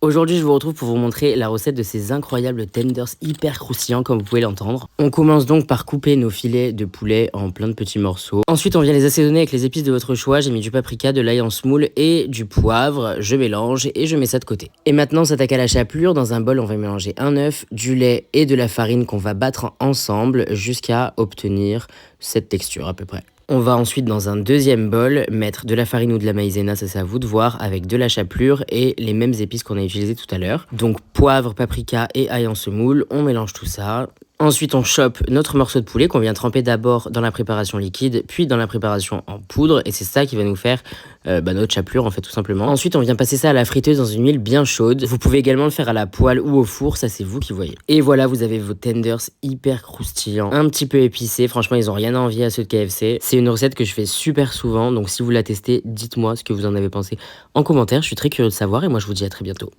Aujourd'hui, je vous retrouve pour vous montrer la recette de ces incroyables tenders hyper croustillants comme vous pouvez l'entendre. On commence donc par couper nos filets de poulet en plein de petits morceaux. Ensuite, on vient les assaisonner avec les épices de votre choix. J'ai mis du paprika, de l'ail en semoule et du poivre. Je mélange et je mets ça de côté. Et maintenant, on s'attaque à la chapelure. Dans un bol, on va mélanger un œuf, du lait et de la farine qu'on va battre ensemble jusqu'à obtenir cette texture à peu près. On va ensuite dans un deuxième bol mettre de la farine ou de la maïzena, ça c'est à vous de voir, avec de la chapelure et les mêmes épices qu'on a utilisées tout à l'heure. Donc poivre, paprika et ail en semoule, on mélange tout ça. Ensuite, on chope notre morceau de poulet qu'on vient tremper d'abord dans la préparation liquide, puis dans la préparation en poudre. Et c'est ça qui va nous faire notre chapelure, en fait, tout simplement. Ensuite, on vient passer ça à la friteuse dans une huile bien chaude. Vous pouvez également le faire à la poêle ou au four, ça c'est vous qui voyez. Et voilà, vous avez vos tenders hyper croustillants, un petit peu épicés. Franchement, ils ont rien à envier à ceux de KFC. C'est une recette que je fais super souvent, donc si vous la testez, dites-moi ce que vous en avez pensé en commentaire. Je suis très curieux de savoir et moi je vous dis à très bientôt.